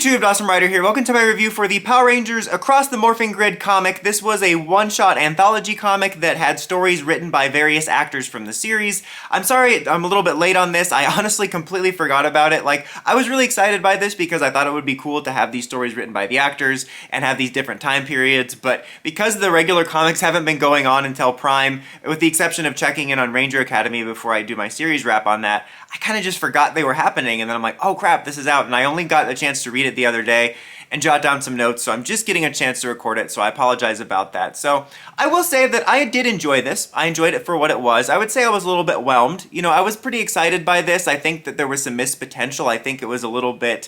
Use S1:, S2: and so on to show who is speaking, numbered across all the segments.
S1: YouTube, Awesome Rider here. Welcome to my review for the Power Rangers Across the Morphing Grid comic. This was a one-shot anthology comic that had stories written by various actors from the series. I'm sorry I'm a little bit late on this. I honestly completely forgot about it. I was really excited by this because I thought it would be cool to have these stories written by the actors and have these different time periods, but because the regular comics haven't been going on until Prime, with the exception of checking in on Ranger Academy before I do my series wrap on that, I kind of just forgot they were happening, and then I'm like, oh crap, this is out, and I only got a chance to read it the other day and jot down some notes, so I'm just getting a chance to record it, so I apologize about that. So I will say that I did enjoy this. I enjoyed it for what it was. I would say I was a little bit whelmed. You know, I was pretty excited by this. I think that there was some missed potential. I think it was a little bit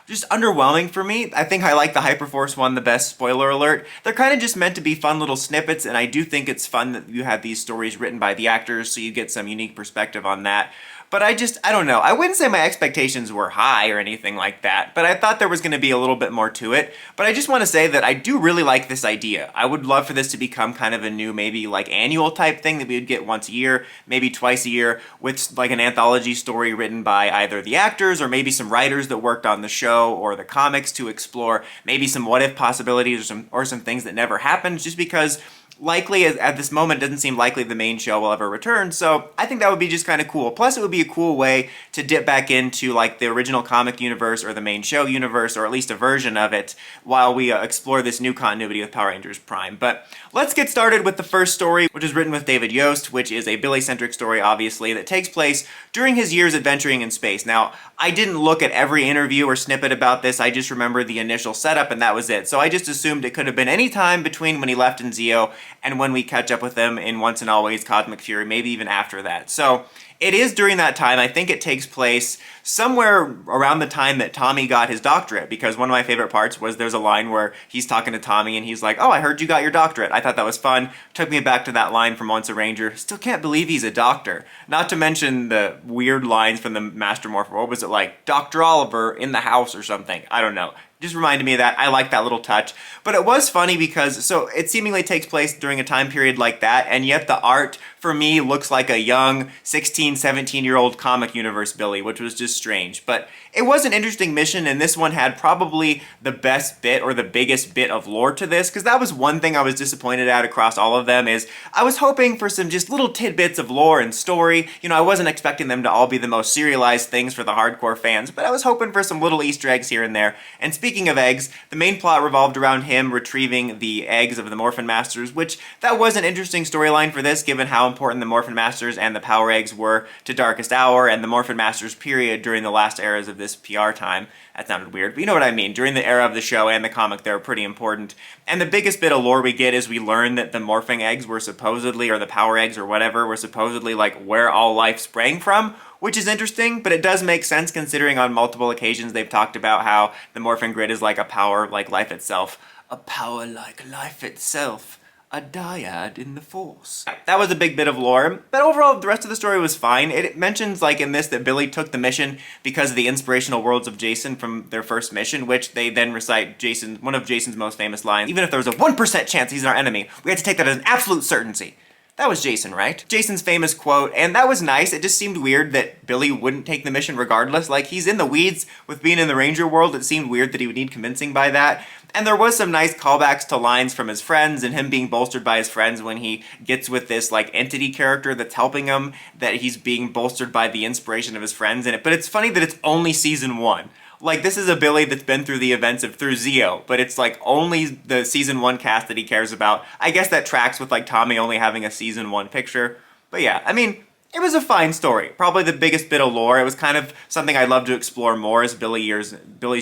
S1: just underwhelming for me. I think I like the Hyperforce one the best, spoiler alert. They're kind of just meant to be fun little snippets, and I do think it's fun that you have these stories written by the actors, so you get some unique perspective on that. But I don't know. I wouldn't say my expectations were high or anything like that, but I thought there was going to be a little bit more to it. But I just want to say that I do really like this idea. I would love for this to become kind of a new, maybe like annual type thing that we would get once a year, maybe twice a year, with like an anthology story written by either the actors or maybe some writers that worked on the show or the comics to explore maybe some what-if possibilities or some things that never happened, just because likely at this moment it doesn't seem likely the main show will ever return, so I think that would be just kind of cool. Plus it would be a cool way to dip back into like the original comic universe or the main show universe, or at least a version of it, while we explore this new continuity with Power Rangers Prime. But let's get started with the first story, which is written with David Yost, which is a Billy-centric story, obviously, that takes place during his years adventuring in space. Now, I didn't look at every interview or snippet about this, I just remember the initial setup and that was it. So I just assumed it could have been any time between when he left in Zeo and when we catch up with him in Once and Always Cosmic Fury, maybe even after that. So it is during that time. I think it takes place somewhere around the time that Tommy got his doctorate, because one of my favorite parts was there's a line where he's talking to Tommy and he's like, oh, I heard you got your doctorate. I thought that was fun. Took me back to that line from Once a Ranger. Still can't believe he's a doctor. Not to mention the weird lines from the Master Morpher. What was it like? Dr. Oliver in the house or something. I don't know. Just reminded me of that. I like that little touch. But it was funny because, so it seemingly takes place during a time period like that, and yet the art, for me, looks like a young 16, 17-year-old comic universe Billy, which was just strange. But it was an interesting mission, and this one had probably the best bit or the biggest bit of lore to this, because that was one thing I was disappointed at across all of them, is I was hoping for some just little tidbits of lore and story. You know, I wasn't expecting them to all be the most serialized things for the hardcore fans, but I was hoping for some little Easter eggs here and there. And speaking of eggs, the main plot revolved around him retrieving the eggs of the Morphin Masters, which that was an interesting storyline for this, given how important the Morphin Masters and the Power Eggs were to Darkest Hour and the Morphin Masters period during the last eras of this PR time. That sounded weird, but you know what I mean. During the era of the show and the comic, they were pretty important. And the biggest bit of lore we get is we learn that the morphing eggs were supposedly, or the power eggs or whatever, were supposedly like where all life sprang from, which is interesting, but it does make sense considering on multiple occasions they've talked about how the morphing grid is like a power like life itself. A power like life itself. A dyad in the Force. That was a big bit of lore, but overall the rest of the story was fine. It mentions, like in this, that Billy took the mission because of the inspirational words of Jason from their first mission, which they then recite one of Jason's most famous lines. Even if there was a 1% chance he's our enemy, we had to take that as an absolute certainty. That was Jason, right? Jason's famous quote, and that was nice. It just seemed weird that Billy wouldn't take the mission regardless. Like, he's in the weeds with being in the Ranger world. It seemed weird that he would need convincing by that. And there was some nice callbacks to lines from his friends and him being bolstered by his friends when he gets with this like entity character that's helping him, that he's being bolstered by the inspiration of his friends in it. But it's funny that it's only season 1. Like, this is a Billy that's been through the events of through Zeo, but it's like only the season 1 cast that he cares about. I guess that tracks with like Tommy only having a season 1 picture. But yeah, I mean, it was a fine story. Probably the biggest bit of lore. It was kind of something I'd love to explore more as Billy's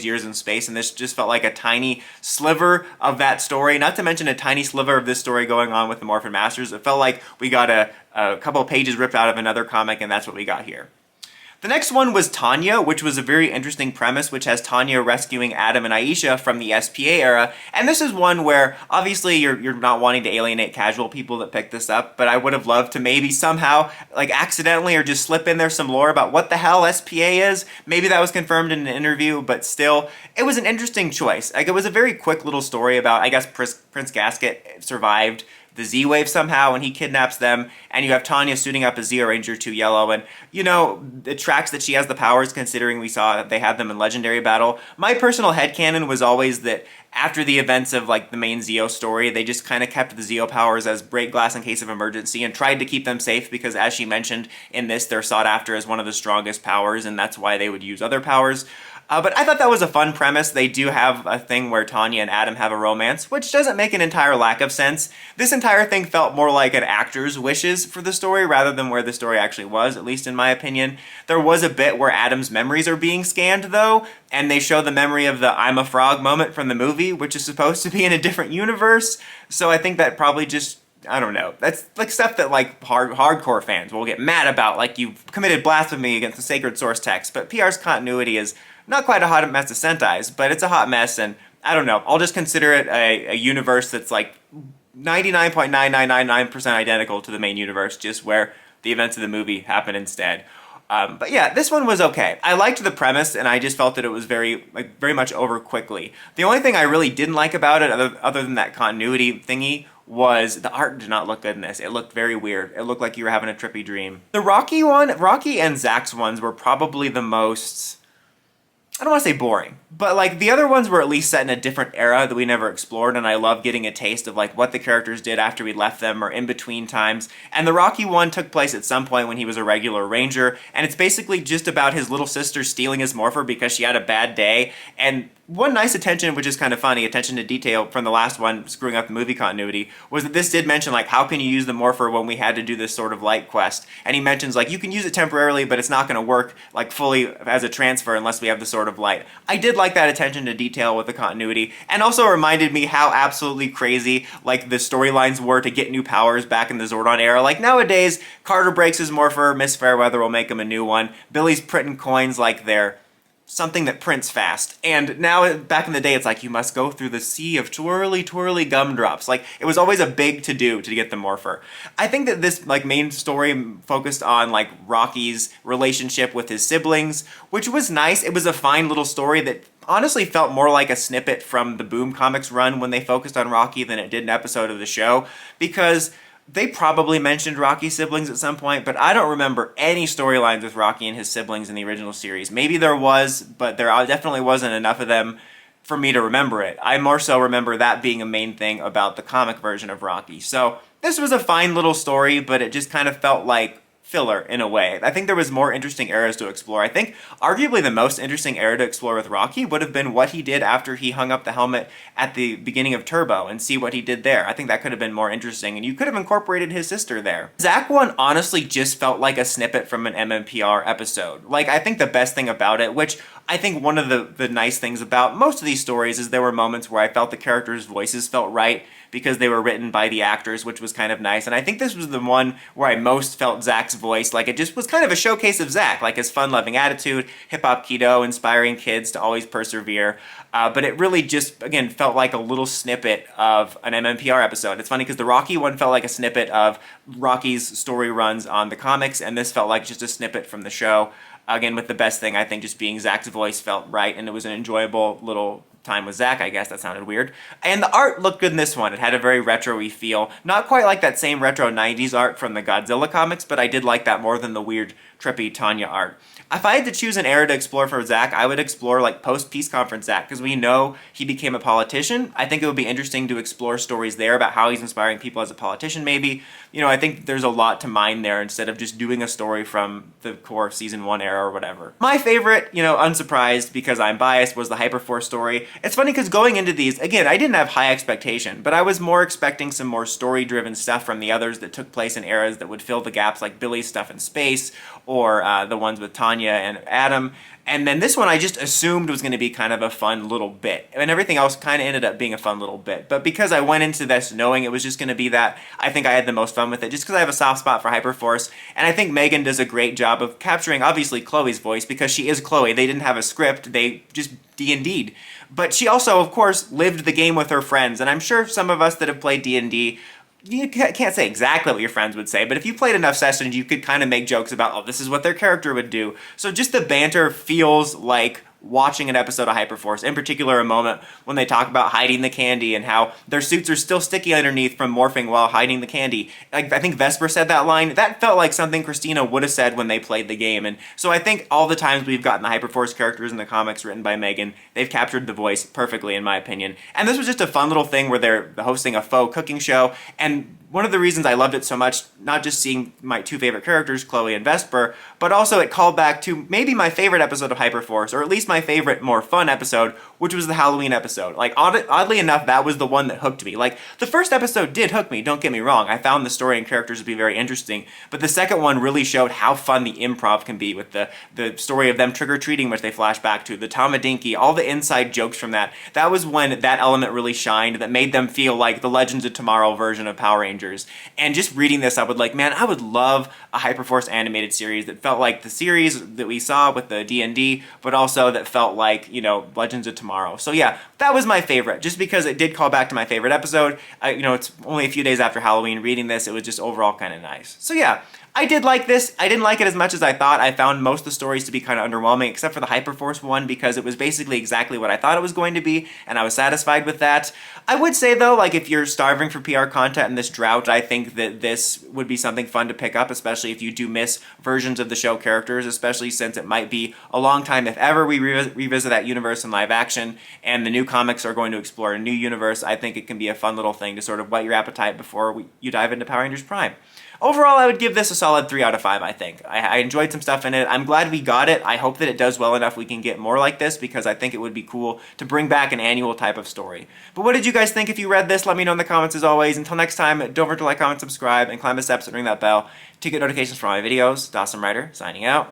S1: years in space, and this just felt like a tiny sliver of that story, not to mention a tiny sliver of this story going on with the Morphin Masters. It felt like we got a couple of pages ripped out of another comic, and that's what we got here. The next one was Tanya, which was a very interesting premise, which has Tanya rescuing Adam and Aisha from the S.P.A. era. And this is one where, obviously, you're not wanting to alienate casual people that pick this up, but I would have loved to maybe somehow, like accidentally, or just slip in there some lore about what the hell S.P.A. is. Maybe that was confirmed in an interview, but still, it was an interesting choice. Like, it was a very quick little story about, I guess, Prince Gasket survived the Z-Wave somehow, and he kidnaps them, and you have Tanya suiting up as Zeo Ranger 2 Yellow, and, you know, it tracks that she has the powers considering we saw that they had them in Legendary Battle. My personal headcanon was always that after the events of, like, the main Zeo story, they just kind of kept the Zeo powers as break glass in case of emergency and tried to keep them safe because, as she mentioned in this, they're sought after as one of the strongest powers, and that's why they would use other powers. But I thought that was a fun premise. They do have a thing where Tanya and Adam have a romance, which doesn't make an entire lack of sense. This entire thing felt more like an actor's wishes for the story rather than where the story actually was, at least in my opinion. There was a bit where Adam's memories are being scanned, though, and they show the memory of the I'm a frog moment from the movie, which is supposed to be in a different universe. So I think that probably just, I don't know. That's like stuff that like hardcore fans will get mad about, like you've committed blasphemy against the sacred source text. But PR's continuity is not quite a hot mess of Sentai's, but it's a hot mess, and I don't know. I'll just consider it a universe that's like 99.9999% identical to the main universe, just where the events of the movie happen instead. But yeah, this one was okay. I liked the premise, and I just felt that it was very much over quickly. The only thing I really didn't like about it, other than that continuity thingy, was the art did not look good in this. It looked very weird. It looked like you were having a trippy dream. The Rocky and Zack's ones were probably the most, I don't want to say boring, but like the other ones were at least set in a different era that we never explored, and I love getting a taste of like what the characters did after we left them or in between times. And the Rocky one took place at some point when he was a regular ranger, and it's basically just about his little sister stealing his morpher because she had a bad day. And one nice attention, which is kind of funny, attention to detail from the last one, screwing up the movie continuity, was that this did mention, like, how can you use the morpher when we had to do this sort of light quest? And he mentions, like, you can use it temporarily, but it's not going to work, like, fully as a transfer unless we have the Sword of Light. I did like that attention to detail with the continuity, and also reminded me how absolutely crazy, like, the storylines were to get new powers back in the Zordon era. Like, nowadays, Carter breaks his morpher, Miss Fairweather will make him a new one, Billy's printing coins like they're something that prints fast. And now, back in the day, it's like, you must go through the sea of twirly, twirly gumdrops. Like, it was always a big to-do to get the morpher. I think that this, like, main story focused on, like, Rocky's relationship with his siblings, which was nice. It was a fine little story that honestly felt more like a snippet from the Boom Comics run when they focused on Rocky than it did an episode of the show, because they probably mentioned Rocky's siblings at some point, but I don't remember any storylines with Rocky and his siblings in the original series. Maybe there was, but there definitely wasn't enough of them for me to remember it. I more so remember that being a main thing about the comic version of Rocky. So this was a fine little story, but it just kind of felt like filler in a way. I think there was more interesting eras to explore. I think arguably the most interesting era to explore with Rocky would have been what he did after he hung up the helmet at the beginning of Turbo and see what he did there. I think that could have been more interesting, and you could have incorporated his sister there. Zack one honestly just felt like a snippet from an MMPR episode. Like, I think the best thing about it, which I think one of the nice things about most of these stories, is there were moments where I felt the characters' voices felt right because they were written by the actors, which was kind of nice. And I think this was the one where I most felt Zack's voice. Like, it just was kind of a showcase of Zack, like his fun-loving attitude, hip-hop keto, inspiring kids to always persevere. But it really just, again, felt like a little snippet of an MMPR episode. It's funny because the Rocky one felt like a snippet of Rocky's story runs on the comics, and this felt like just a snippet from the show. Again, with the best thing, I think, just being Zack's voice felt right, and it was an enjoyable little time with Zack, I guess. That sounded weird. And the art looked good in this one. It had a very retro-y feel. Not quite like that same retro 90s art from the Godzilla comics, but I did like that more than the weird, trippy Tanya art. If I had to choose an era to explore for Zack, I would explore like post-peace conference Zack, because we know he became a politician. I think it would be interesting to explore stories there about how he's inspiring people as a politician, maybe. You know, I think there's a lot to mine there instead of just doing a story from the core season 1 era or whatever. My favorite, you know, unsurprised because I'm biased, was the Hyperforce story. It's funny because going into these, again, I didn't have high expectation, but I was more expecting some more story-driven stuff from the others that took place in eras that would fill the gaps, like Billy's stuff in space, or the ones with Tanya and Adam. And then this one I just assumed was going to be kind of a fun little bit. And everything else kind of ended up being a fun little bit. But because I went into this knowing it was just going to be that, I think I had the most fun with it, just because I have a soft spot for Hyperforce. And I think Megan does a great job of capturing, obviously, Chloe's voice, because she is Chloe. They didn't have a script. They just D&D'd. But she also, of course, lived the game with her friends. And I'm sure some of us that have played D&D, you can't say exactly what your friends would say, but if you played enough sessions, you could kind of make jokes about, oh, this is what their character would do. So just the banter feels like watching an episode of Hyperforce, in particular a moment when they talk about hiding the candy and how their suits are still sticky underneath from morphing while hiding the candy. Like, I think Vesper said that line. That felt like something Christina would have said when they played the game. And so I think all the times we've gotten the Hyperforce characters in the comics written by Megan, they've captured the voice perfectly, in my opinion. And this was just a fun little thing where they're hosting a faux cooking show, and one of the reasons I loved it so much, not just seeing my two favorite characters, Chloe and Vesper, but also it called back to maybe my favorite episode of Hyperforce, or at least my favorite, more fun episode, which was the Halloween episode. Like, oddly enough, that was the one that hooked me. Like, the first episode did hook me, don't get me wrong. I found the story and characters to be very interesting, but the second one really showed how fun the improv can be with the story of them trick-or-treating, which they flash back to, the Tomadinky, all the inside jokes from that. That was when that element really shined, that made them feel like the Legends of Tomorrow version of Power Rangers. And just reading this, I would I would love a Hyperforce animated series that felt like the series that we saw with the D&D, but also that felt like, Legends of Tomorrow. So yeah, that was my favorite, just because it did call back to my favorite episode. It's only a few days after Halloween. Reading this, it was just overall kind of nice. So yeah, I did like this. I didn't like it as much as I thought. I found most of the stories to be kind of underwhelming, except for the Hyperforce one, because it was basically exactly what I thought it was going to be, and I was satisfied with that. I would say, though, like, if you're starving for PR content in this drought, I think that this would be something fun to pick up, especially if you do miss versions of the show characters, especially since it might be a long time, if ever, we revisit that universe in live action, and the new comics are going to explore a new universe. I think it can be a fun little thing to sort of whet your appetite before you dive into Power Rangers Prime. Overall, I would give this a solid 3 out of 5, I think. I enjoyed some stuff in it. I'm glad we got it. I hope that it does well enough we can get more like this, because I think it would be cool to bring back an annual type of story. But what did you guys think if you read this? Let me know in the comments as always. Until next time, don't forget to like, comment, subscribe, and climb the steps and ring that bell to get notifications for all my videos. Dawson Ryder, signing out.